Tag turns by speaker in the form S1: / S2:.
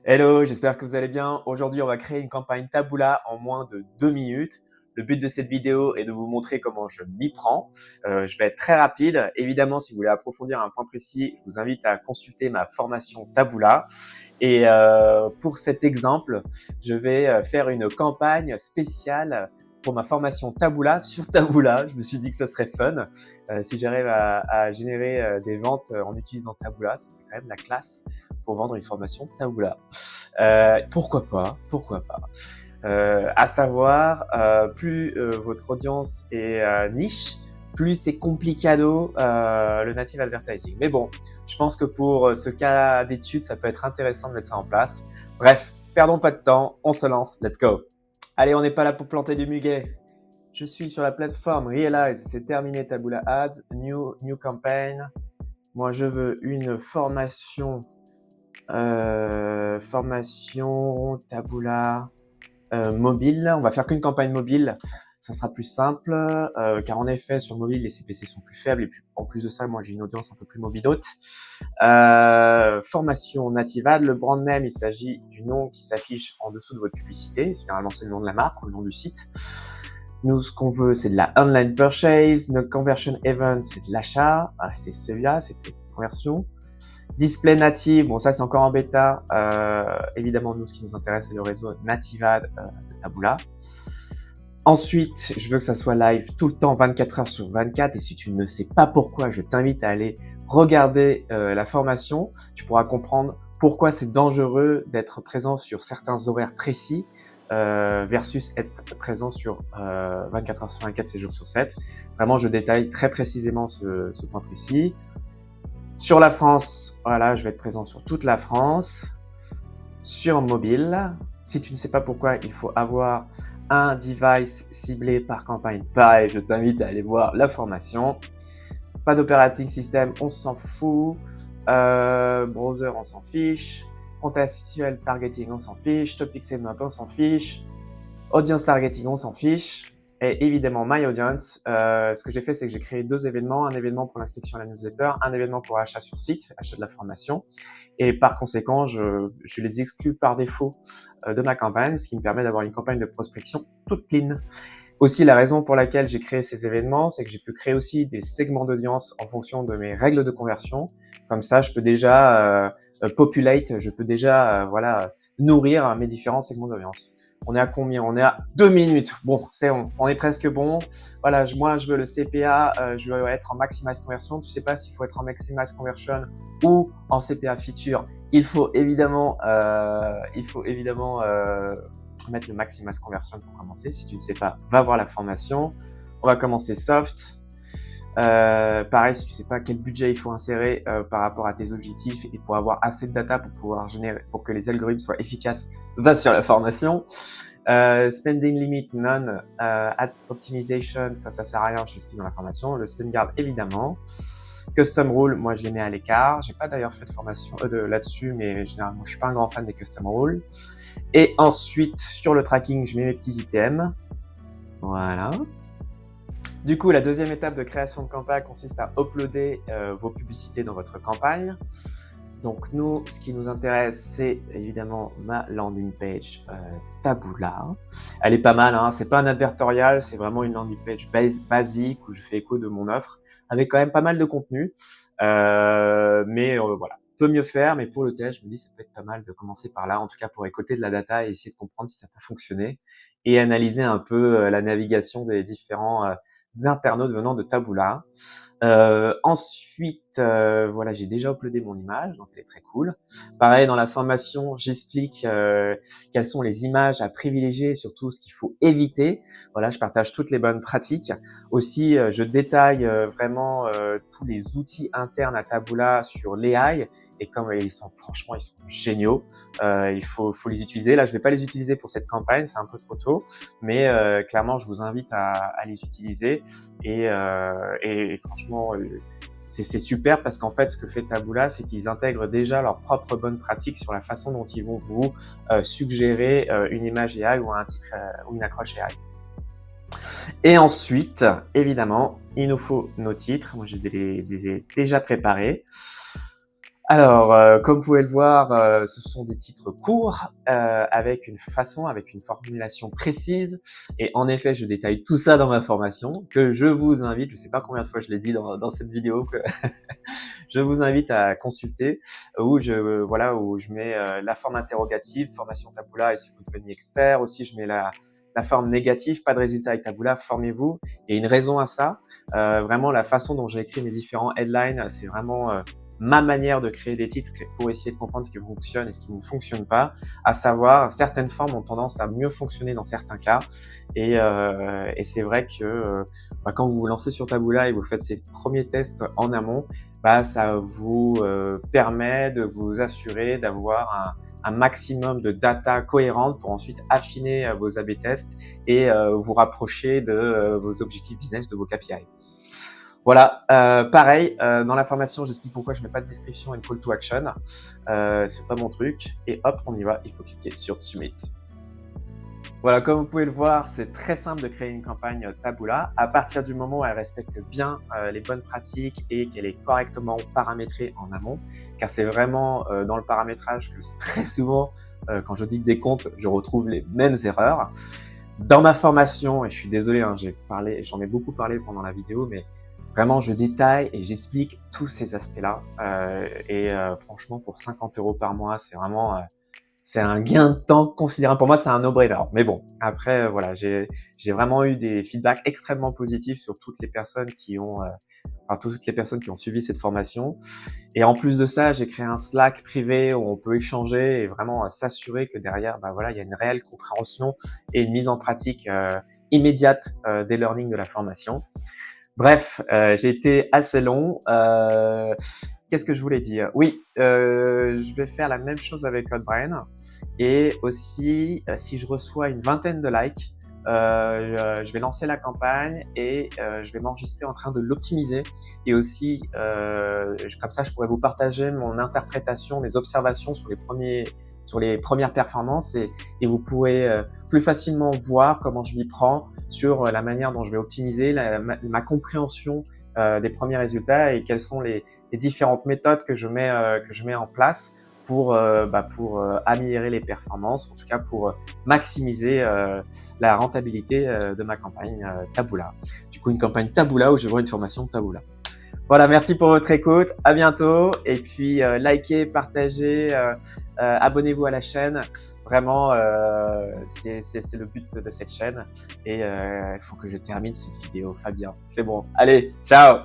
S1: Hello, j'espère que vous allez bien. Aujourd'hui, on va créer une campagne Taboola en moins de 2 minutes. Le but de cette vidéo est de vous montrer comment je m'y prends. Je vais être très rapide. Évidemment, si vous voulez approfondir un point précis, je vous invite à consulter ma formation Taboola. Et pour cet exemple, je vais faire une campagne spéciale pour ma formation Taboola sur Taboola. Je me suis dit que ça serait fun. Si j'arrive à générer des ventes en utilisant Taboola, ça serait quand même la classe pour vendre une formation Taboola. Pourquoi pas? Pourquoi pas? À savoir, plus votre audience est niche, plus c'est complicado le native advertising. Mais bon, je pense que pour ce cas d'étude, ça peut être intéressant de mettre ça en place. Bref, perdons pas de temps, on se lance, let's go. Allez, on n'est pas là pour planter du muguet. Je suis sur la plateforme Realize, c'est terminé Taboola Ads, new campaign. Moi, je veux une formation Taboola mobile. On va faire qu'une campagne mobile. Ça sera plus simple car en effet sur mobile les CPC sont plus faibles et puis en plus de ça moi j'ai une audience un peu plus mobilote. Formation native ad, le brand name il s'agit du nom qui s'affiche en dessous de votre publicité. Généralement c'est le nom de la marque ou le nom du site. Nous, ce qu'on veut, c'est de la online purchase. Notre conversion event, c'est de l'achat. Ah, c'est celui-là, c'est cette conversion. Display native, bon ça c'est encore en bêta. Évidemment, nous, ce qui nous intéresse, c'est le réseau Native Ad de Taboola. Ensuite, je veux que ça soit live tout le temps, 24 heures sur 24. Et si tu ne sais pas pourquoi, je t'invite à aller regarder la formation. Tu pourras comprendre pourquoi c'est dangereux d'être présent sur certains horaires précis versus être présent sur 24 heures sur 24, 7 jours sur 7. Vraiment, je détaille très précisément ce point précis. Sur la France, voilà, je vais être présent sur toute la France. Sur mobile, si tu ne sais pas pourquoi, il faut avoir un device ciblé par campagne. Pareil, je t'invite à aller voir la formation. Pas d'operating system, on s'en fout. Browser, on s'en fiche. Contextual targeting, on s'en fiche. Topic segment, on s'en fiche. Audience targeting, on s'en fiche. Et évidemment, My Audience, ce que j'ai fait, c'est que j'ai créé 2 événements. Un événement pour l'inscription à la newsletter, un événement pour achat sur site, achat de la formation. Et par conséquent, je les exclus par défaut de ma campagne, ce qui me permet d'avoir une campagne de prospection toute clean. Aussi, la raison pour laquelle j'ai créé ces événements, c'est que j'ai pu créer aussi des segments d'audience en fonction de mes règles de conversion. Comme ça, je peux déjà populate, je peux déjà nourrir mes différents segments d'audience. On est à combien? On est à 2 minutes. Bon, c'est bon, on est presque bon. Voilà, moi je veux le CPA, je veux être en maximize conversion. Tu sais pas s'il faut être en maximize conversion ou en CPA feature. Il faut évidemment mettre le maximize conversion pour commencer. Si tu ne sais pas, va voir la formation. On va commencer soft. Pareil, si tu ne sais pas quel budget il faut insérer par rapport à tes objectifs et pour avoir assez de data pour pouvoir générer, pour que les algorithmes soient efficaces, va sur la formation. Spending limit none, ad optimization, ça sert à rien, je l'explique dans la formation. Le spend guard évidemment. Custom rule, moi je les mets à l'écart. J'ai pas d'ailleurs fait de formation là-dessus, mais généralement je suis pas un grand fan des custom rules. Et ensuite sur le tracking, je mets mes petits items. Voilà. Du coup, la deuxième étape de création de campagne consiste à uploader vos publicités dans votre campagne. Donc nous, ce qui nous intéresse, c'est évidemment ma landing page Taboola. Elle est pas mal, hein, c'est pas un advertorial, c'est vraiment une landing page basique où je fais écho de mon offre, avec quand même pas mal de contenu. Mais voilà, peut mieux faire, mais pour le test, je me dis ça peut être pas mal de commencer par là, en tout cas pour récolter de la data et essayer de comprendre si ça peut fonctionner et analyser un peu la navigation des différents internautes venant de Taboola. Ensuite, voilà, j'ai déjà uploadé mon image, donc elle est très cool. Pareil, dans la formation, j'explique quelles sont les images à privilégier et surtout ce qu'il faut éviter. Voilà, je partage toutes les bonnes pratiques. Aussi, je détaille vraiment tous les outils internes à Taboola sur l'AI et comme ils sont géniaux. Il faut les utiliser. Là, je vais pas les utiliser pour cette campagne, c'est un peu trop tôt, mais clairement, je vous invite à les utiliser et franchement, c'est super parce qu'en fait, ce que fait Taboola, c'est qu'ils intègrent déjà leurs propres bonnes pratiques sur la façon dont ils vont vous suggérer une image AI ou un titre ou une accroche AI. Et ensuite, évidemment, il nous faut nos titres. Moi, je les ai déjà préparés. Alors, comme vous pouvez le voir, ce sont des titres courts, avec une formulation précise et en effet, je détaille tout ça dans ma formation que je vous invite, je ne sais pas combien de fois je l'ai dit dans cette vidéo, que je vous invite à consulter, où je mets, la forme interrogative, formation Taboola et si vous devenez expert. Aussi, je mets la forme négative, pas de résultat avec Taboola, formez-vous. Il y a une raison à ça. Vraiment, la façon dont j'ai écrit mes différents headlines, c'est vraiment ma manière de créer des titres pour essayer de comprendre ce qui fonctionne et ce qui ne fonctionne pas, à savoir certaines formes ont tendance à mieux fonctionner dans certains cas et c'est vrai que quand vous vous lancez sur Taboola et vous faites ces premiers tests en amont, ça vous permet de vous assurer d'avoir un maximum de data cohérente pour ensuite affiner vos A/B tests et vous rapprocher de vos objectifs business, de vos KPI. Voilà, pareil, dans la formation, j'explique pourquoi je mets pas de description et de call to action. C'est pas mon truc. Et hop, on y va, il faut cliquer sur Submit. Voilà, comme vous pouvez le voir, c'est très simple de créer une campagne Taboola à partir du moment où elle respecte bien les bonnes pratiques et qu'elle est correctement paramétrée en amont, car c'est vraiment dans le paramétrage que très souvent, quand je dis des comptes, je retrouve les mêmes erreurs. Dans ma formation, et je suis désolé, hein, j'en ai beaucoup parlé pendant la vidéo, mais vraiment, je détaille et j'explique tous ces aspects-là. Franchement, pour 50 € par mois, c'est un gain de temps considérable. Pour moi, c'est un no-brainer. Mais bon, après, voilà, j'ai vraiment eu des feedbacks extrêmement positifs sur toutes les personnes toutes les personnes qui ont suivi cette formation. Et en plus de ça, j'ai créé un Slack privé où on peut échanger et vraiment s'assurer que derrière, il y a une réelle compréhension et une mise en pratique immédiate des learnings de la formation. Bref, j'ai été assez long. Qu'est-ce que je voulais dire? Oui, je vais faire la même chose avec Codbrain et aussi, si je reçois une vingtaine de likes, je vais lancer la campagne et je vais m'enregistrer en train de l'optimiser et aussi, comme ça, je pourrais vous partager mon interprétation, mes observations sur les premières performances et vous pourrez plus facilement voir comment je m'y prends sur la manière dont je vais optimiser ma compréhension des premiers résultats et quelles sont les différentes méthodes que je mets en place pour améliorer les performances, en tout cas pour maximiser la rentabilité de ma campagne Taboola. Du coup, une campagne Taboola où je vends une formation Taboola. Voilà, merci pour votre écoute, à bientôt et puis likez, partagez, abonnez-vous à la chaîne. Vraiment, c'est le but de cette chaîne et il faut que je termine cette vidéo, Fabien. C'est bon, allez, ciao.